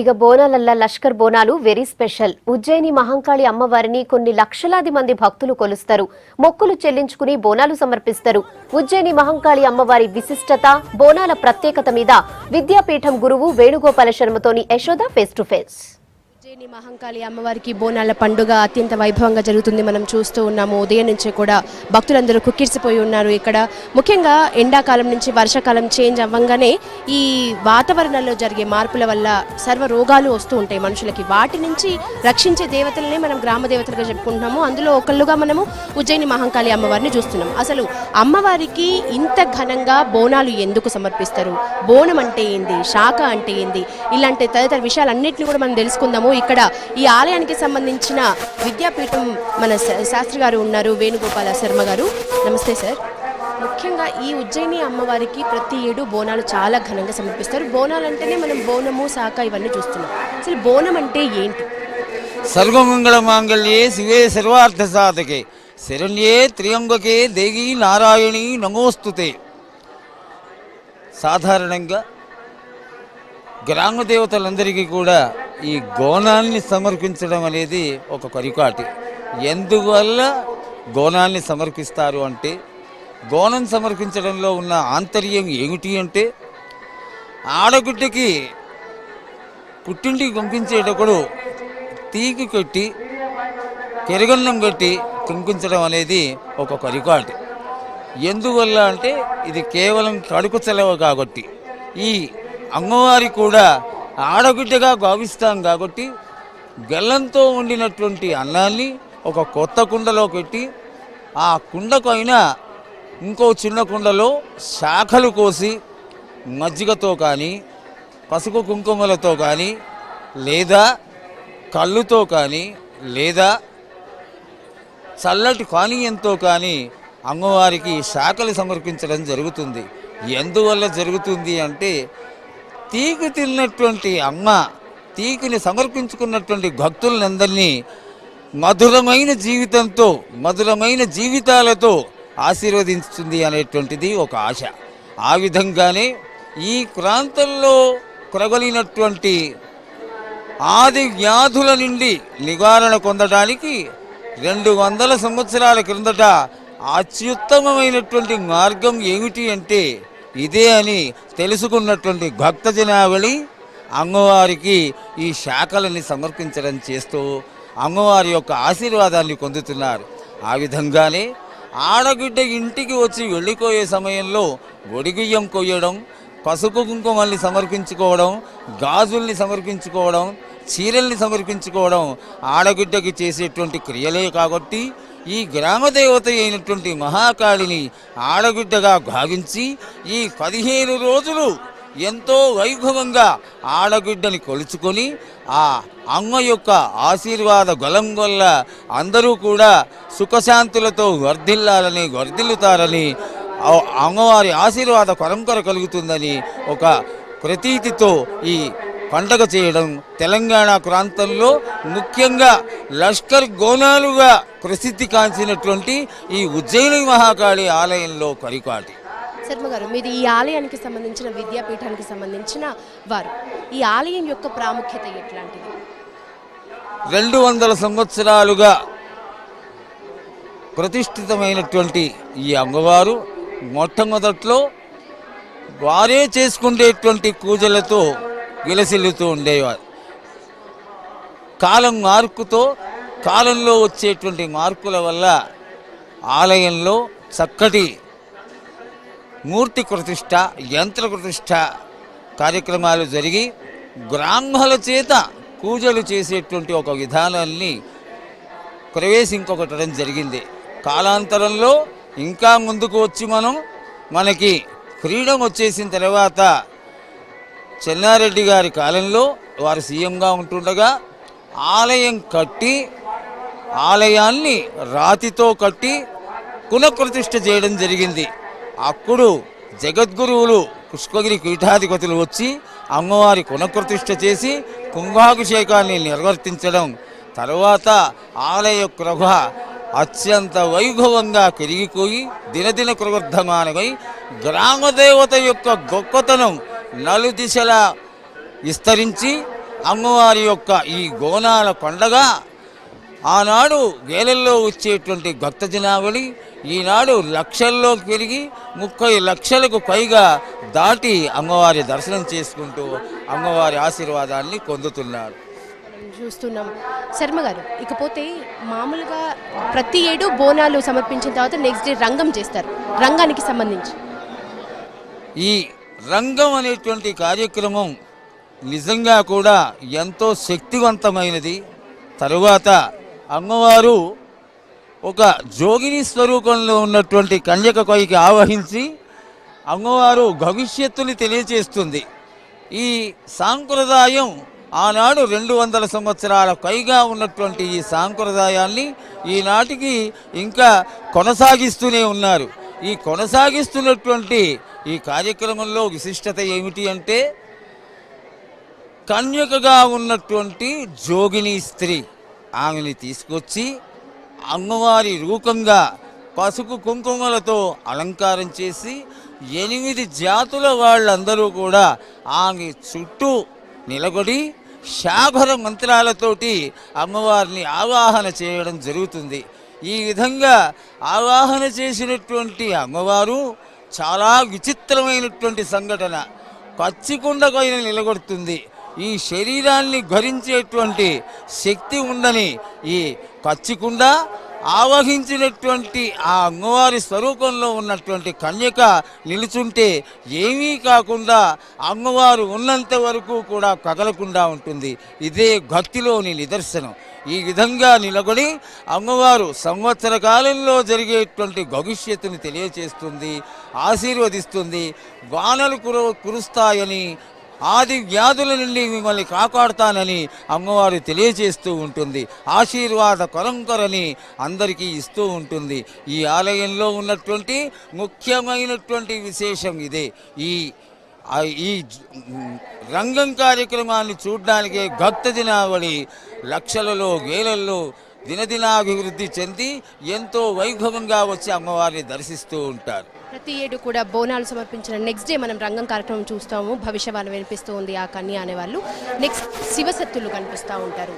ఇక బోనాలల్ల Lashkar Bonalu very special. Ujjaini Mahankali అమ్మవారిని కొన్ని లక్షలాది మంది భక్తులు కొలుస్తారు. మొక్కులు చెల్లించుకుని బోనాలు సమర్పిస్తారు. ఉజ్జయిని మహంకాళి అమ్మవారి విశిష్టత, బోనాల ప్రత్యేకత మీద విద్యాపీఠం గురువు వేణుగోపాల శర్మతోని Yashoda face to face. Ujjaini Mahankali అమ్మవారికి బోనాల పండుగ అత్యంత వైభవంగా జరుగుతుంది. మనం చూస్తూ ఉన్నాము. ఉదయం నుంచే కూడా భక్తులందరూ కుక్కిర్సిపోయి ఉన్నారు. ఇక్కడ ముఖ్యంగా ఎండాకాలం నుంచి వర్షాకాలం చేంజ్ అవ్వంగానే ఈ వాతావరణంలో జరిగే మార్పుల వల్ల సర్వ రోగాలు వస్తూ ఉంటాయి మనుషులకి. వాటి నుంచి రక్షించే దేవతలనే మనం గ్రామ దేవతలుగా చెప్పుకుంటున్నాము. అందులో ఒకళ్ళుగా మనము ఉజ్జయిని మహంకాళి అమ్మవారిని చూస్తున్నాం. అసలు అమ్మవారికి ఇంత ఘనంగా బోనాలు ఎందుకు సమర్పిస్తారు, బోనం అంటే ఏంది, శాఖ అంటే ఏంది, ఇలాంటి తదితర విషయాలన్నింటినీ కూడా మనం తెలుసుకుందాము. ఇక్కడ ఈ ఆలయానికి సంబంధించిన విద్యాపీఠం మన శాస్త్రి గారు ఉన్నారు, వేణుగోపాల శర్మ గారు. నమస్తే సార్. ముఖ్యంగా ఈ ఉజ్జయిని అమ్మవారికి ప్రతి ఏడు బోనాలు చాలా ఘనంగా సమర్పిస్తారు. బోనాలు అంటేనే మనం బోనము, శాఖ ఇవన్నీ చూస్తున్నాం. అసలు బోనం అంటే ఏంటి? సర్వమంగళ మాంగళ్యే శివే సర్వార్థ సాధకే శరణ్యే త్రియంబకే దేవి నారాయణి నమోస్తుతే. సాధారణంగా గ్రామ దేవతలందరికీ కూడా ఈ గోనాన్ని సమర్పించడం అనేది ఒక పరిపాటి. ఎందువల్ల గోనాన్ని సమర్పిస్తారు అంటే, గోనం సమర్పించడంలో ఉన్న ఆంతర్యం ఏమిటి అంటే, ఆడగుడ్డకి పుట్టింటికి పంపించేటప్పుడు తీగి కట్టి పెరుగన్నం కట్టి పంపించడం అనేది ఒక పరిపాటి. ఎందువల్ల అంటే ఇది కేవలం కడుపు చలవ కాబట్టి. ఈ అమ్మవారి కూడా ఆడబిడ్డగా భావిస్తాం కాబట్టి బెల్లంతో వండినటువంటి అన్నాన్ని ఒక కొత్త కుండలో పెట్టి ఆ కుండకు అయినా ఇంకో చిన్న కుండలో శాఖలు కోసి మజ్జిగతో కానీ, పసుపు కుంకుమలతో కానీ, లేదా కళ్ళుతో కానీ, లేదా చల్లటి పానీయంతో కానీ అమ్మవారికి శాఖలు సమర్పించడం జరుగుతుంది. ఎందువల్ల జరుగుతుంది అంటే, తీకు తిన్నటువంటి అమ్మ తీకుని సమర్పించుకున్నటువంటి భక్తులందరినీ మధురమైన జీవితంతో, మధురమైన జీవితాలతో ఆశీర్వదించుతుంది అనేటువంటిది ఒక ఆశ. ఆ విధంగానే ఈ ప్రాంతంలో ప్రబలినటువంటి ఆది వ్యాధుల నుండి నివారణ పొందడానికి 200 సంవత్సరాల క్రిందట అత్యుత్తమమైనటువంటి మార్గం ఏమిటి అంటే ఇదే అని తెలుసుకున్నటువంటి భక్తజనావళి అమ్మవారికి ఈ శాఖలని సమర్పించడం చేస్తూ అమ్మవారి యొక్క ఆశీర్వాదాన్ని పొందుతున్నారు. ఆ విధంగానే ఆడబిడ్డ ఇంటికి వచ్చి వెళ్ళిపోయే సమయంలో ఒడిగుయ్యం కొయ్యడం, పసుపు కుంకుమల్ని సమర్పించుకోవడం, గాజుల్ని సమర్పించుకోవడం, చీరల్ని సమర్పించుకోవడం ఆడబిడ్డకి చేసేటువంటి క్రియలే కాబట్టి ఈ గ్రామదేవత అయినటువంటి మహాకాళిని ఆడబిడ్డగా భావించి ఈ 15 రోజులు ఎంతో వైభవంగా ఆడబిడ్డని కొలుచుకొని ఆ అమ్మ యొక్క ఆశీర్వాద బలం వల్ల అందరూ కూడా సుఖశాంతులతో వర్ధిల్లుతారని, అమ్మవారి ఆశీర్వాద పరంపర కలుగుతుందని ఒక ప్రతీతితో ఈ పండగ చేయడం తెలంగాణ ప్రాంతంలో ముఖ్యంగా లష్కర్ గోనాలుగా ప్రసిద్ధి కాంచినటువంటి ఈ ఉజ్జయిని మహాకాళి ఆలయంలో పరిపాటి. శర్మ గారు, మీది ఈ ఆలయానికి సంబంధించిన విద్యాపీఠానికి సంబంధించిన వారు. ఈ ఆలయం యొక్క ప్రాముఖ్యత ఎట్లాంటిది? 200 సంవత్సరాలుగా ప్రతిష్ఠితమైనటువంటి ఈ అమ్మవారు మొట్టమొదట్లో వారే చేసుకునేటువంటి పూజలతో విలసిల్లుతూ ఉండేవారు. కాలంలో వచ్చేటువంటి మార్పుల వల్ల ఆలయంలో చక్కటి మూర్తి ప్రతిష్ఠ, యంత్ర ప్రతిష్ఠ కార్యక్రమాలు జరిగి బ్రాహ్మణుల చేత పూజలు చేసేటువంటి ఒక విధానాన్ని ప్రవేశింపబట్టడం జరిగింది. కాలాంతరంలో ఇంకా ముందుకు వచ్చి మనకి ఫ్రీడమ్ వచ్చేసిన తర్వాత చెన్నారెడ్డి గారి కాలంలో వారు సీఎంగా ఉంటుండగా ఆలయాన్ని రాతితో కట్టి పునఃప్రతిష్ఠ చేయడం జరిగింది. అప్పుడు జగద్గురువులు పుష్పగిరి పీఠాధిపతులు వచ్చి అమ్మవారి పునఃప్రతిష్ఠ చేసి కుంభాభిషేకాన్ని నిర్వర్తించడం, తర్వాత ఆలయ ప్రభ అత్యంత వైభవంగా పెరిగిపోయి దినదిన ప్రవర్ధమానమై గ్రామదేవత యొక్క గొప్పతనం నలుదిశలా విస్తరించి అమ్మవారి యొక్క ఈ గోనాల పండగ ఆనాడు వేలల్లో వచ్చేటువంటి భక్త జనావళి ఈనాడు లక్షల్లో పెరిగి 30 లక్షలకు పైగా దాటి అమ్మవారి దర్శనం చేసుకుంటూ అమ్మవారి ఆశీర్వాదాన్ని పొందుతున్నారు. చూస్తున్నాం శర్మ గారు. ఇకపోతే మామూలుగా ప్రతి ఏడు బోనాలు సమర్పించిన తర్వాత నెక్స్ట్ డే రంగం చేస్తారు. రంగానికి సంబంధించి ఈ రంగం అనేటువంటి కార్యక్రమం నిజంగా కూడా ఎంతో శక్తివంతమైనది. తరువాత అమ్మవారు ఒక జోగిని స్వరూపంలో ఉన్నటువంటి కన్యక పైకి ఆవహించి అమ్మవారు భవిష్యత్తుని తెలియచేస్తుంది. ఈ సాంప్రదాయం ఆనాడు 200 సంవత్సరాల పైగా ఉన్నటువంటి ఈ సాంప్రదాయాన్ని ఈనాటికి ఇంకా కొనసాగిస్తూనే ఉన్నారు. ఈ కొనసాగిస్తున్నటువంటి ఈ కార్యక్రమంలో విశిష్టత ఏమిటి అంటే, కన్యకగా ఉన్నటువంటి జోగిని స్త్రీ ఆమెని తీసుకొచ్చి అమ్మవారి రూపంగా పసుపు కుంకుమలతో అలంకారం చేసి 8 జాతుల వాళ్ళందరూ కూడా ఆమె చుట్టూ నిలబడి శాఖర మంత్రాలతోటి అమ్మవారిని ఆవాహన చేయడం జరుగుతుంది. ఈ విధంగా ఆవాహన చేసినటువంటి అమ్మవారు చాలా విచిత్రమైనటువంటి సంఘటన, పచ్చికుండపైన నిలబడుతుంది. ఈ శరీరాన్ని భరించేటువంటి శక్తి ఉండని ఈ పచ్చికుండ ఆవహించినటువంటి ఆ అమ్మవారి స్వరూపంలో ఉన్నటువంటి కన్యక నిలుచుంటే ఏమీ కాకుండా అమ్మవారు ఉన్నంత వరకు కూడా కదలకుండా ఉంటుంది. ఇదే భక్తిలోని నిదర్శనం. ఈ విధంగా నిలబడి అమ్మవారు సంవత్సర కాలంలో జరిగేటువంటి భవిష్యత్తుని తెలియచేస్తుంది, ఆశీర్వదిస్తుంది. వానలు కురుస్తాయని, ఆది వ్యాధుల నుండి మిమ్మల్ని కాపాడుతానని అమ్మవారు తెలియజేస్తూ ఉంటుంది. ఆశీర్వాద పరంపరని అందరికీ ఇస్తూ ఉంటుంది. ఈ ఆలయంలో ఉన్నటువంటి ముఖ్యమైనటువంటి విశేషం ఇదే. ఈ రంగం కార్యక్రమాన్ని చూడడానికే భక్త జనావళి లక్షలలో వేలల్లో దినదినాభివృద్ధి చెంది ఎంతో వైభవంగా వచ్చి అమ్మవారిని దర్శిస్తూ ఉంటారు. ప్రతి ఏడు కూడా బోనాలు సమర్పించిన నెక్స్ట్ డే మనం రంగం కార్యక్రమం చూస్తాము. భవిష్యవాణి వినిపిస్తూ ఉంది ఆ కన్య అనేవాళ్ళు. నెక్స్ట్ శివశక్తులు కనిపిస్తూ ఉంటారు.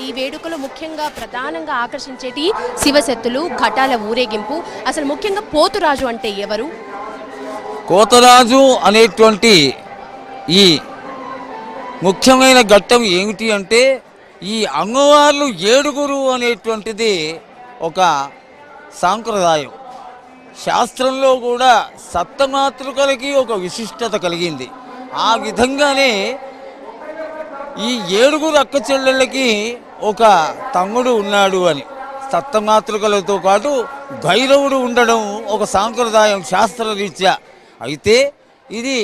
ఈ వేడుకలో ముఖ్యంగా ప్రధానంగా ఆకర్షించేటి శివశక్తులు, ఘటాల ఊరేగింపు. అసలు ముఖ్యంగా పోతురాజు అంటే ఎవరు? కోతరాజు అనేటువంటి ఈ ముఖ్యమైన ఘట్టం ఏమిటి అంటే, ఈ అమ్మవార్లు 7 అనేటువంటిది ఒక సాంప్రదాయం. శాస్త్రంలో కూడా సప్తమాతృకలకి ఒక విశిష్టత కలిగింది. ఆ విధంగానే ఈ 7 అక్క చెల్లెళ్ళకి ఒక తమ్ముడు ఉన్నాడు అని, సప్తమాతృకలతో పాటు భైరవుడు ఉండడం ఒక సాంప్రదాయం శాస్త్రరీత్యా. అయితే ఇది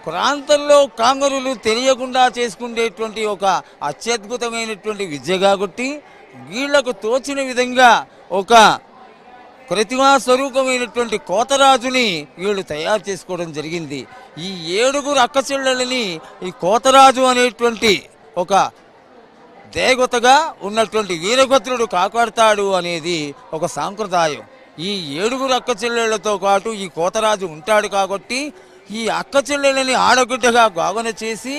ప్రాంతంలో కాంగరులు తెలియకుండా చేసుకునేటువంటి ఒక అత్యద్భుతమైనటువంటి విద్య కాబట్టి వీళ్లకు తోచిన విధంగా ఒక ప్రతిమా స్వరూపమైనటువంటి కోతరాజుని వీళ్ళు తయారు చేసుకోవడం జరిగింది. ఈ 7 అక్క చెల్లెళ్ళని ఈ కోతరాజు అనేటువంటి ఒక దేవతగా ఉన్నటువంటి వీరభద్రుడు కాపాడుతాడు అనేది ఒక సాంప్రదాయం. ఈ 7 అక్క చెల్లెళ్లతో పాటు ఈ కోతరాజు ఉంటాడు కాబట్టి ఈ అక్క చెల్లెళ్ళని ఆడబిడ్డగా భావన చేసి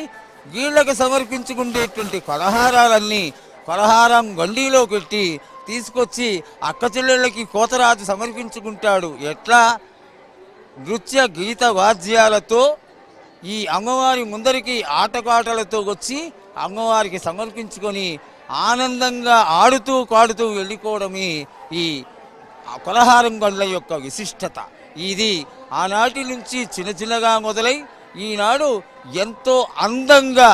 వీళ్ళకి సమర్పించుకునేటువంటి పలహారాలన్నీ పలహారం గండిలో పెట్టి తీసుకొచ్చి అక్క చెల్లెళ్ళకి కోతరాజు సమర్పించుకుంటాడు. ఎట్లా? నృత్య గీత వాద్యాలతో ఈ అమ్మవారి ముందరికి ఆటపాటలతో వచ్చి అమ్మవారికి సమర్పించుకొని ఆనందంగా ఆడుతూ పాడుతూ వెళ్ళిపోవడమే ఈ పలహారం గండ్ల యొక్క విశిష్టత. ఇది ఆనాటి నుంచి చిన్నగా మొదలై ఈనాడు ఎంతో అందంగా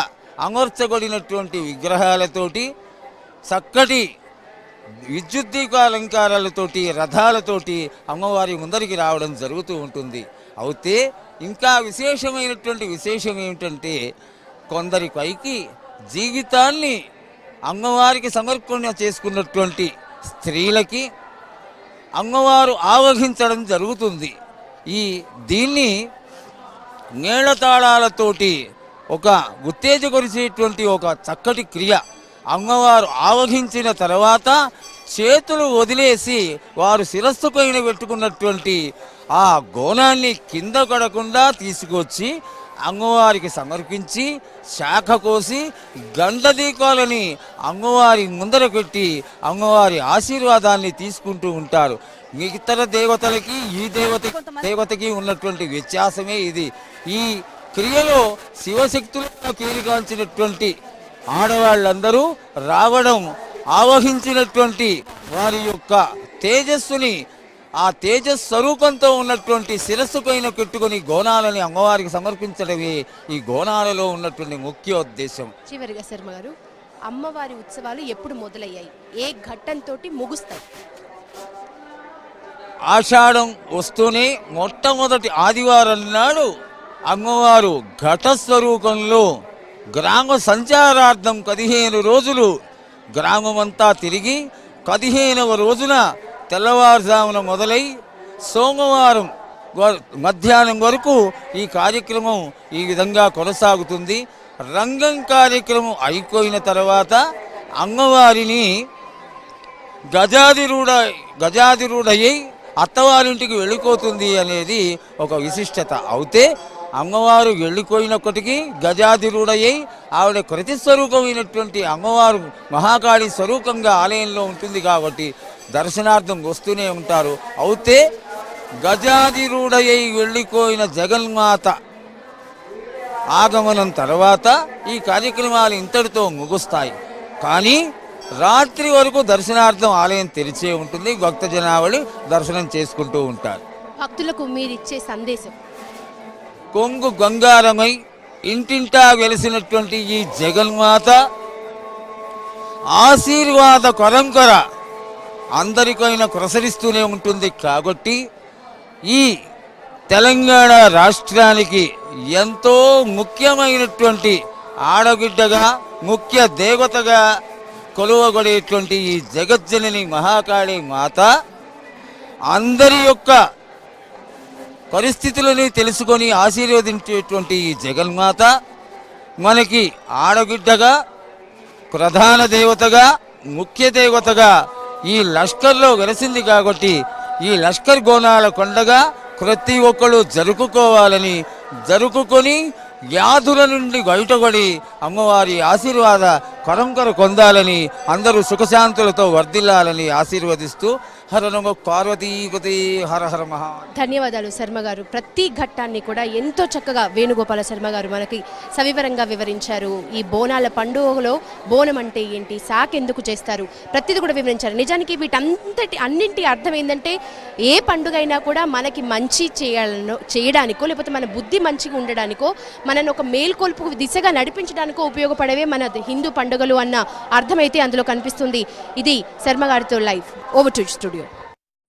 అమర్చబడినటువంటి విగ్రహాలతోటి, చక్కటి విద్యుద్దీపాలంకారాలతోటి, రథాలతోటి అమ్మవారి ముందరికి రావడం జరుగుతూ ఉంటుంది. అయితే ఇంకా విశేషమైనటువంటి విశేషం ఏమిటంటే, కొందరి పైకి జీవితాన్ని అమ్మవారికి సమర్పణ చేసుకున్నటువంటి స్త్రీలకి అమ్మవారు ఆవహించడం జరుగుతుంది. దీన్ని మేళతాళాలతోటి ఒక ఉత్తేజపరిచేటువంటి ఒక చక్కటి క్రియ. అమ్మవారు ఆవహించిన తర్వాత చేతులు వదిలేసి వారు శిరస్సు పైన పెట్టుకున్నటువంటి ఆ గోనాన్ని కింద పడకుండా తీసుకొచ్చి అమ్మవారికి సమర్పించి శాఖ కోసి గండదీకాలని అమ్మవారి ముందర పెట్టి అమ్మవారి ఆశీర్వాదాన్ని తీసుకుంటూ ఉంటారు. ఇతర దేవతలకి ఈ దేవతకి ఉన్నటువంటి వ్యత్యాసమే ఇది. ఈ క్రియలో శివశక్తులను కీలిగాంచినటువంటి ఆడవాళ్ళందరూ రావడం, ఆవహించినటువంటి వారి యొక్క తేజస్సుని, ఆ తేజస్వరూపంతో ఉన్నటువంటి శిరస్సు పైన పెట్టుకుని గోనాలని అమ్మవారికి సమర్పించడమే ఈ గోనాలలో ఉన్నటువంటి ముఖ్య ఉద్దేశం. చివరిగా శర్మ గారు, అమ్మవారి ఉత్సవాలు ఎప్పుడు మొదలయ్యాయి, ఏ ఘట్టంతో ముగుస్తాయి? ఆషాఢం వస్తూనే మొట్టమొదటి ఆదివారం నాడు అమ్మవారు ఘటస్వరూపంలో గ్రామ సంచారార్థం 15 రోజులు గ్రామమంతా తిరిగి 15వ రోజున తెల్లవారుజామున మొదలై సోమవారం మధ్యాహ్నం వరకు ఈ కార్యక్రమం ఈ విధంగా కొనసాగుతుంది. రంగం కార్యక్రమం అయిపోయిన తర్వాత అమ్మవారిని గజాధిరూఢయ్యి అత్తవారింటికి వెళ్ళిపోతుంది అనేది ఒక విశిష్టత. అయితే అమ్మవారు వెళ్ళిపోయినప్పటికీ గజాధిరూఢయ్యి ఆవిడ కృతిస్వరూపమైనటువంటి అమ్మవారు మహాకాళి స్వరూపంగా ఆలయంలో ఉంటుంది కాబట్టి దర్శనార్థం వస్తూనే ఉంటారు. అయితే గజాధిరూఢయ్యి వెళ్ళిపోయిన జగన్మాత ఆగమనం తర్వాత ఈ కార్యక్రమాలు ఇంతటితో ముగుస్తాయి. కానీ రాత్రి వరకు దర్శనార్థం ఆలయం తెరిచే ఉంటుంది. భక్త జనావళి దర్శనం చేసుకుంటూ ఉంటారు. భక్తులకు మీరిచ్చే సందేశం? కొంగు గంగారమై ఇంటింటా వెలిసినటువంటి ఈ జగన్మాత ఆశీర్వాద పరంపర అందరికైనా ప్రసరిస్తూనే ఉంటుంది. కాబట్టి ఈ తెలంగాణ రాష్ట్రానికి ఎంతో ముఖ్యమైనటువంటి ఆడబిడ్డగా, ముఖ్య దేవతగా కొలువబడేటువంటి ఈ జగజ్జనని మహాకాళి మాత అందరి యొక్క పరిస్థితులని తెలుసుకొని ఆశీర్వదించేటువంటి ఈ జగన్మాత మనకి ఆడబిడ్డగా, ప్రధాన దేవతగా, ముఖ్య దేవతగా ఈ లష్కర్లో వెలసింది. కాబట్టి ఈ లష్కర్ గోనాల కొండగా ప్రతి ఒక్కరు జరుపుకొని వ్యాధుల నుండి బయటపడి అమ్మవారి ఆశీర్వాద పరంపర పొందాలని, అందరూ సుఖశాంతులతో వర్ధిల్లాలని ఆశీర్వదిస్తూ హర నమో పార్వతీపతి హర హర మహా. ధన్యవాదాలు శర్మ గారు. ప్రతి ఘట్టాన్ని కూడా ఎంతో చక్కగా వేణుగోపాల శర్మ గారు మనకి సవివరంగా వివరించారు. ఈ బోనాల పండుగలో బోనం అంటే ఏంటి, శాఖ ఎందుకు చేస్తారు, ప్రతిదీ కూడా వివరించారు. నిజానికి అన్నింటి అర్థం ఏంటంటే ఏ పండుగ అయినా కూడా మనకి మంచి చేయడానికో లేకపోతే మన బుద్ధి మంచిగా ఉండడానికో మనల్ని ఒక మేల్కొల్పు దిశగా నడిపించడానికో ఉపయోగపడేవే మన హిందూ పండుగలు అన్న అర్థమైతే అందులో కనిపిస్తుంది. ఇది శర్మ గారితో లైవ్. Over to studio.